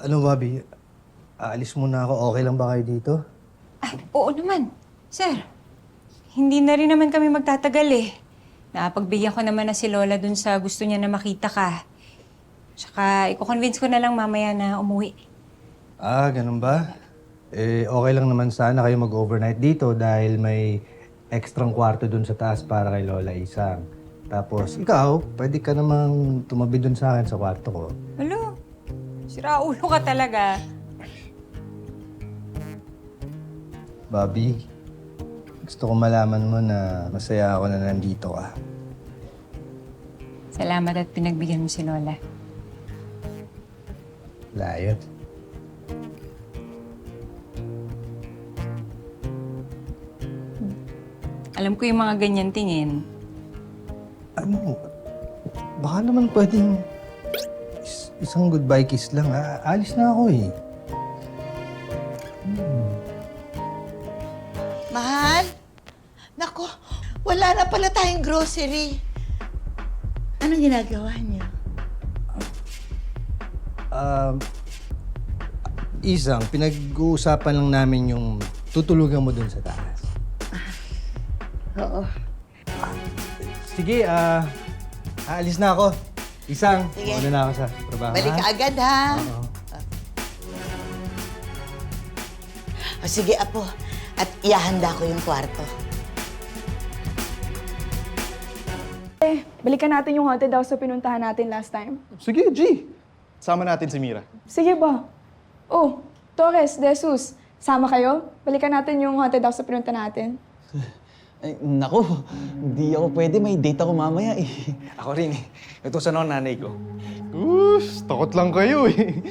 Ano, Bobby? Aalis muna ako. Okay lang ba kayo dito? Oo naman. Sir, hindi na rin naman kami magtatagal eh. Napagbigyan ko naman na si Lola dun sa gusto niya na makita ka. Tsaka, i-convince ko na lang mamaya na umuwi. Ganun ba? Okay lang naman sana kayo mag-overnight dito dahil may ekstrang kwarto dun sa taas para kay Lola Isang. Tapos, ikaw, pwede ka namang tumabi dun sa akin sa kwarto ko. Alo, siraulo ka talaga. Bobby, gusto ko malaman mo na masaya ako na nandito ka. Salamat at pinagbigyan mo si Lola. Layot. Alam ko yung mga ganyan tingin. Ano? Baka naman pwedeng isang goodbye kiss lang. Alis na ako eh. Mahal? Nako, wala na pala tayong grocery. Anong ginagawa niyo? Isang, pinag-uusapan lang namin yung tutulugan mo dun sa taas. Oo. Sige, aalis na ako. Isang, Sige. mauna na ako sa trabaho. Balik ka ha? agad, ha? Oo. O sige, Apo. At ihahanda ko yung kwarto. Balikan natin yung haunted house na pinuntahan natin last time. Sige, G. Sama natin si Mira. Sige ba? Oh, Torres, De Jesus, sama kayo? Balikan natin yung haunted house na pinunta natin. Ay, naku, hindi ako pwede. May date ako mamaya eh. Ako rin eh. Utusan ako ng nanay ko. Ush, takot lang kayo eh.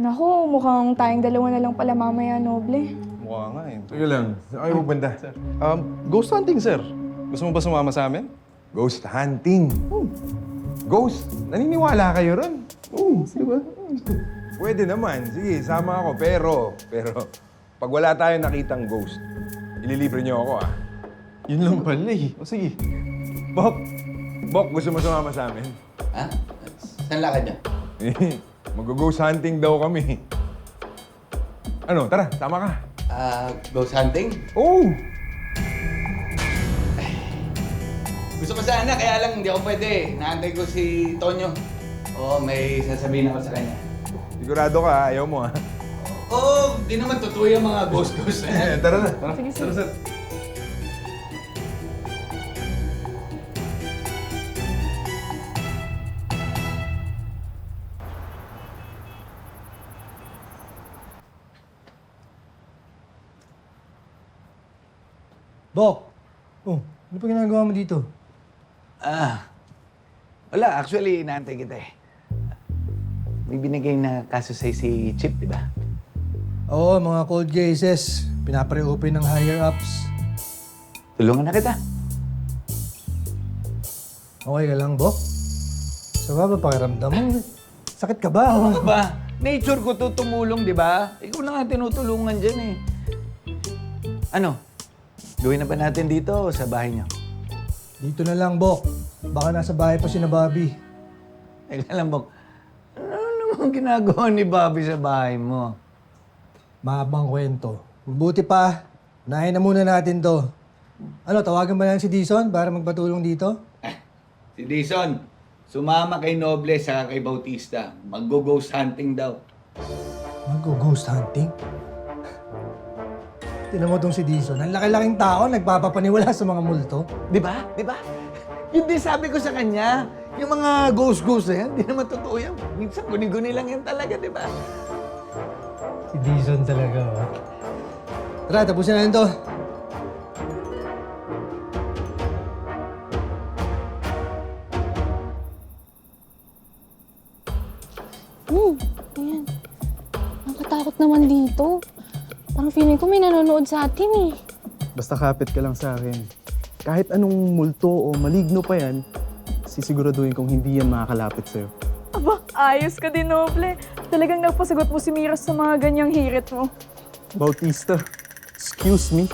Naku, mukhang tayong dalawa na lang pala mamaya, Noble. Mukha nga eh. Sige lang. Ay, huwag banda. Ghost hunting, sir. Gusto mo ba sumama sa amin? Ghost hunting. Ghost? Naniniwala kayo ron? Oo, di ba? Pwede naman. Sige, sama ako. Pero, pag wala tayong nakitang ghost, ililibre niyo ako, ah. Yun lang pala eh. O sige. Bok, gusto mo sumama sa amin? Ha? Saan lakad niya? Mag-ghost hunting daw kami. Ano, tara, tama ka. Ghost hunting? Oo! Gusto ko sana, kaya lang hindi ako pwede. Naantay ko si Tonyo. Oo, may sasabihin ako sa kanya. Sigurado ka, ayaw mo, ah. Oo, di naman totoo yung mga ghost-ghost na yan. Tara na. Sige, sige. Sir. Bok! Oh, ano pa ginagawa mo dito? Wala, actually, inaantay kita eh. May binigay na kaso sa'yo si Chip, di ba? Oo, mga cold cases. Pinapre-open ng higher-ups. Tulungan na kita. Okay ka lang, Bok? Sa ba pakiramdam mo? Sakit ka ba? Ano ba? Nature ko to tumulong, di ba? Ikaw na nga tinutulungan dyan eh. Ano? Gawin na ba natin dito o sa bahay niyo? Dito na lang, Bok. Baka nasa bahay pa si na Bobby. Teka lang, Bok. Ano naman ginagawa ni Bobby sa bahay mo? Mahabang kwento. Mabuti pa, unahin na muna natin to. Ano, tawagan ba lang si Dison para magpatulong dito? Si Dison, sumama kay Noble sa kay Bautista. Mag-ghost hunting daw. Mag-ghost hunting? Tinan mo tong si Dison. Ang laki-laking tao, nagpapapaniwala sa mga multo. Di ba? Di ba? Yun din sabi ko sa kanya. Yung mga ghost-ghost na yan, di naman totoo yan. Minsan guni-guni lang yan talaga, di ba? Si Dison talaga, oh. Tara, tapusin natin to. Ayan. Nakakatakot naman dito. Parang feeling ko may nanonood sa atin eh. Basta kapit ka lang sa akin. Kahit anong multo o maligno pa yan, sisiguraduhin kong hindi yan makakalapit sa'yo. Aba, ayos ka din, Noble. Talagang nagpasagot mo si Mira sa mga ganyang hirit mo. Bautista, excuse me.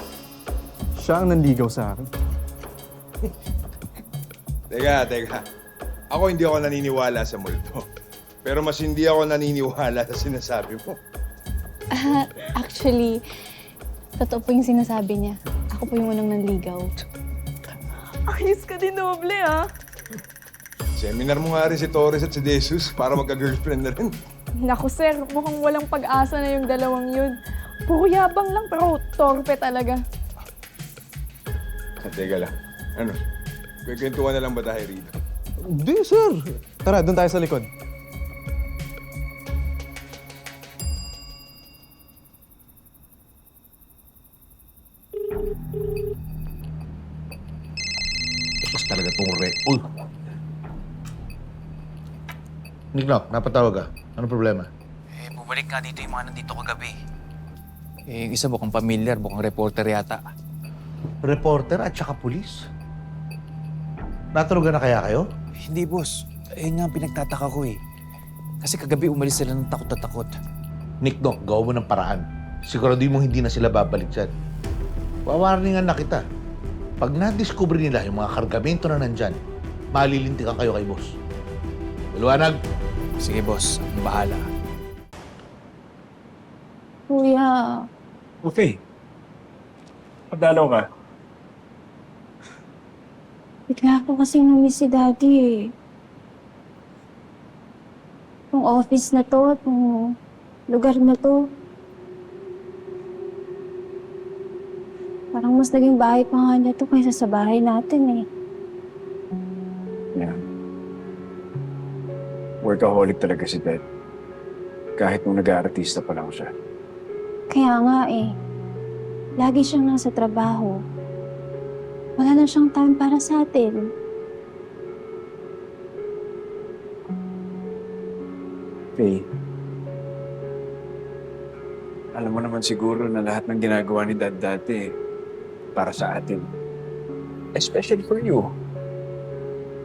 Siya ang nanligaw sa akin. Teka. Ako hindi ako naniniwala sa multo. Pero mas hindi ako naniniwala sa sinasabi mo. Actually, totoo po yung sinasabi niya. Ako po yung unang nanligaw. Ayos ka din, Noble, ah. Seminar mo nga rin si Torres at si Jesus para magka-girlfriend na rin. Naku, sir, mukhang walang pag-asa na yung dalawang yun. Puro yabang lang, pero torpe talaga. Teka lang. Ano? Kwentuhan na lang ba tayo rito? Hindi, sir. Tara, doon tayo sa likod. Tapos talaga itong Uy! Nick, napatawag ka. Ano problema? Bumalik nga dito yung mga nandito kagabi. Yung isa mukhang pamilyar, mukhang reporter yata. Reporter at saka pulis? Natulugan na kaya kayo? Hindi, boss. Ayun nga ang pinagtataka ko eh. Kasi kagabi umalis sila ng takot na takot. Nick, gawa mo ng paraan. Siguraduhin mo hindi na sila babalik dyan. Wawarningan na kita. Pag na-discover nila yung mga kargamento na nandyan, malilintikan kayo kay boss. Maliwanag! Sige, boss. Ang bahala. Kuya, Okay. Padalaw ka. bigla ko kasi namiss si Daddy eh. Itong office na to, itong lugar na to. Parang mas naging bahay pa nga niya to kaysa sa bahay natin eh. Yeah. Workaholic talaga si Dad. Kahit nung nag-aartista pa lang siya. Kaya nga eh, lagi siyang nasa trabaho. Wala na siyang time para sa atin. Faye, alam mo naman siguro na lahat ng ginagawa ni Dad dati para sa atin. Especially for you.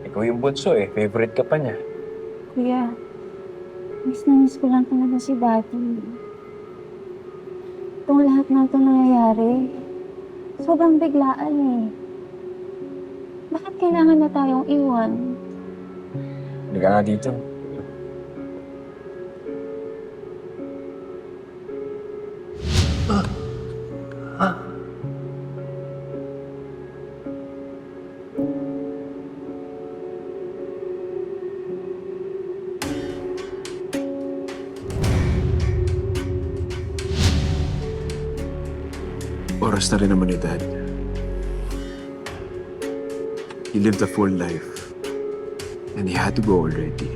Ikaw yung bunso eh. Favorite ka pa niya. Kuya, miss na miss ko lang talaga si Daddy. Itong lahat na ito nangyayari, sobrang biglaan eh. Bakit kailangan na tayong iwan? Hindi ka nga dito. Oras na rin naman ni Dad. He lived a full life. And he had to go already.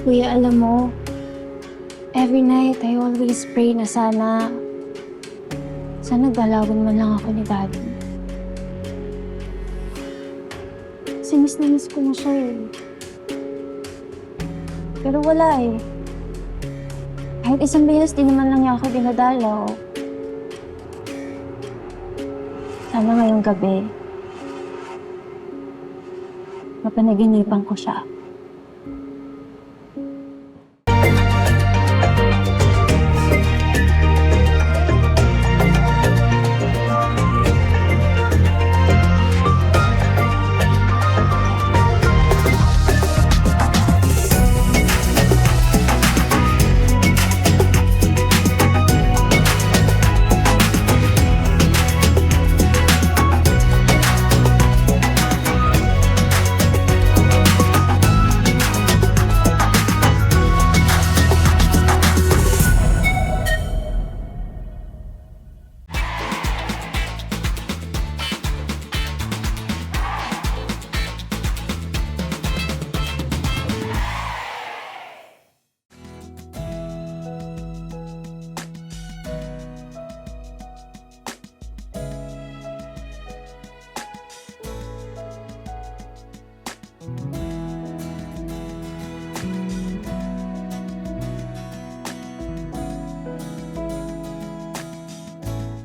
Kuya, alam mo, every night I always pray na sana galawan man lang ako ni Daddy. Kasi miss na miss ko na siya eh. Pero wala eh. Kahit isang beses din naman lang niya ako dinadalaw. Sana ngayong gabi, mapanaginipan ko siya.